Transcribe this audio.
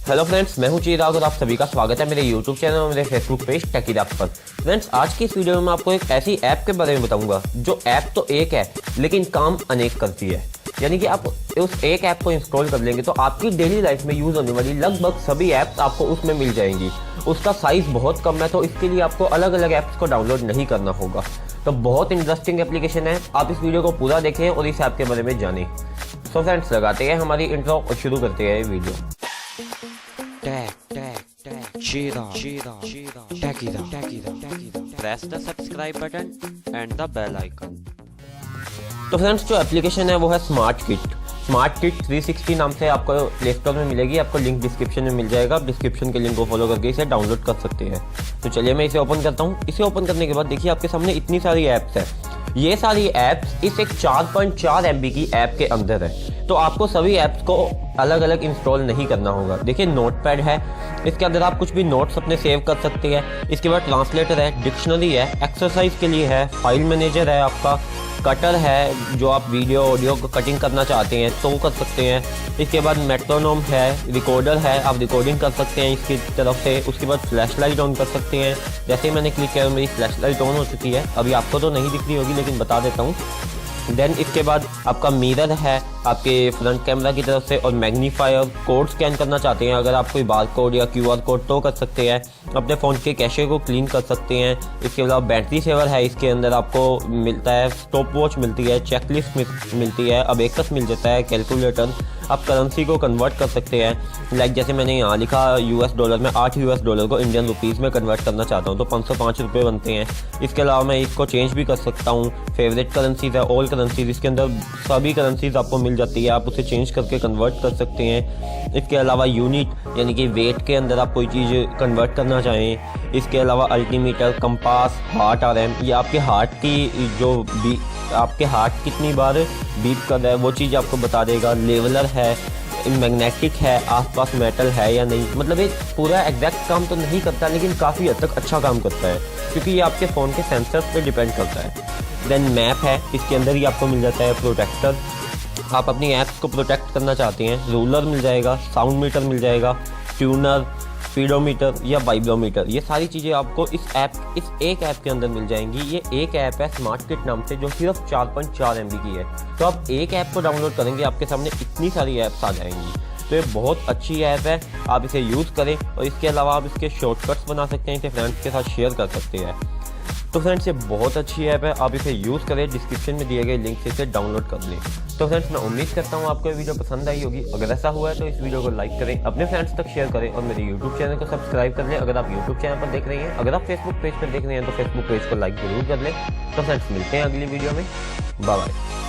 Hello friends, मैं हूं चिराग और आप सभी का स्वागत है मेरे यूट्यूब चैनल और मेरे फेसबुक पेज टेकिराग पर। फ्रेंड्स, आज की इस वीडियो में मैं आपको एक ऐसी ऐप के बारे में बताऊंगा जो ऐप तो एक है लेकिन काम अनेक करती है। यानी कि आप उस एक ऐप को इंस्टॉल कर लेंगे तो आपकी डेली लाइफ में यूज़ होने वाली लगभग सभी ऐप्स आपको उसमें मिल जाएंगी। उसका साइज़ बहुत कम है तो इसके लिए आपको अलग अलग ऐप्स को डाउनलोड नहीं करना होगा। तो बहुत इंटरेस्टिंग एप्लीकेशन है, आप इस वीडियो को पूरा देखें और इस ऐप के बारे में जानें। सो फ्रेंड्स, लगाते हैं हमारी इंट्रो और शुरू करते हैं video. Press the subscribe button and the bell icon. तो फ्रेंड्स, जो एप्लीकेशन है वो है स्मार्ट किट 360 नाम से आपको प्ले स्टोर में मिलेगी। आपको लिंक डिस्क्रिप्शन में मिल जाएगा। आप डिस्क्रिप्शन के लिंक को फॉलो करके इसे डाउनलोड कर सकते हैं। तो चलिए मैं इसे ओपन करता हूँ। इसे ओपन करने के बाद देखिए आपके सामने इतनी सारी ऐप्स है। ये सारी ऐप्स इस एक 4.4 MB की ऐप के अंदर है। तो आपको सभी ऐप्स को अलग अलग इंस्टॉल नहीं करना होगा। देखिए नोटपैड है, इसके अंदर आप कुछ भी नोट्स अपने सेव कर सकते हैं। इसके बाद ट्रांसलेटर है, डिक्शनरी है, एक्सरसाइज के लिए है, फाइल मैनेजर है, आपका कटर है जो आप वीडियो ऑडियो को कटिंग करना चाहते हैं तो कर सकते हैं। इसके बाद मेट्रोनोम है, रिकॉर्डर है, आप रिकॉर्डिंग कर सकते हैं इसकी तरफ से। उसके बाद फ्लैश लाइट ऑन कर सकते हैं। जैसे ही मैंने क्लिक किया मेरी फ्लैश लाइट ऑन हो चुकी है। अभी आपको तो नहीं दिख रही होगी लेकिन बता देता हूँ। देन इसके बाद आपका मिरर है आपके फ्रंट कैमरा की तरफ से, और मैग्नीफायर। कोड स्कैन करना चाहते हैं अगर आप कोई बार कोड या QR कोड तो कर सकते हैं। अपने फ़ोन के कैशे को क्लीन कर सकते हैं। इसके अलावा बैटरी सेवर है, इसके अंदर आपको मिलता है, स्टॉप वॉच मिलती है, चेकलिस्ट मिलती है, अब एकस मिल जाता है, कैलकुलेटर। आप करेंसी को कन्वर्ट कर सकते हैं। लाइक जैसे मैंने यहाँ लिखा $US में 8 US को इंडियन रुपीज़ में कन्वर्ट करना चाहता हूँ तो 505 रुपये बनते हैं। इसके अलावा मैं इसको चेंज भी कर सकता हूँ। फेवरेट करेंसीज है, ऑल करेंसीज, इसके अंदर सभी करेंसीज आपको मिल जाती है। आप उसे चेंज करके कन्वर्ट कर सकते हैं। इसके अलावा यूनिट यानी कि वेट के अंदर आप कोई चीज़ कन्वर्ट करना चाहें। इसके अलावा अल्टीमीटर, कंपास, हार्ट RM, ये आपके हार्ट की जो आपके हार्ट कितनी बार बीट कर रहा है वो चीज़ आपको बता देगा। लेवलर है, मैग्नेटिक है, आसपास मेटल है या नहीं। मतलब ये पूरा एग्जैक्ट काम तो नहीं करता लेकिन काफ़ी हद तक अच्छा काम करता है क्योंकि ये आपके फ़ोन के सेंसर्स पे डिपेंड करता है। देन मैप है, इसके अंदर ही आपको मिल जाता है प्रोटेक्टर। आप अपनी ऐप्स को प्रोटेक्ट करना चाहते हैं, रूलर मिल जाएगा, साउंड मीटर मिल जाएगा, ट्यूनर, स्पीडोमीटर या वाइब्रोमीटर। ये सारी चीज़ें आपको इस एक ऐप के अंदर मिल जाएंगी। ये एक ऐप है स्मार्ट किट नाम से जो सिर्फ 4.4 MB की है। तो आप एक ऐप को डाउनलोड करेंगे आपके सामने इतनी सारी ऐप्स आ जाएंगी। तो ये बहुत अच्छी ऐप है, आप इसे यूज़ करें। और इसके अलावा आप इसके शॉर्टकट्स बना सकते हैं, इसे फ्रेंड्स के साथ शेयर कर सकते हैं। तो फ्रेंड्स, ये बहुत अच्छी ऐप है, आप इसे यूज़ करें। डिस्क्रिप्शन में दिए गए लिंक से इसे डाउनलोड कर लें। तो फ्रेंड्स, मैं उम्मीद करता हूँ आपको ये वीडियो पसंद आई होगी। अगर ऐसा हुआ है तो इस वीडियो को लाइक करें, अपने फ्रेंड्स तक शेयर करें और मेरे यूट्यूब चैनल को सब्सक्राइब कर लें अगर आप यूट्यूब चैनल पर देख रहे हैं। अगर आप फेसबुक पेज पर देख रहे हैं तो फेसबुक पेज को लाइक जरूर कर लें। तो फ्रेंड्स, मिलते हैं अगली वीडियो में। Bye bye.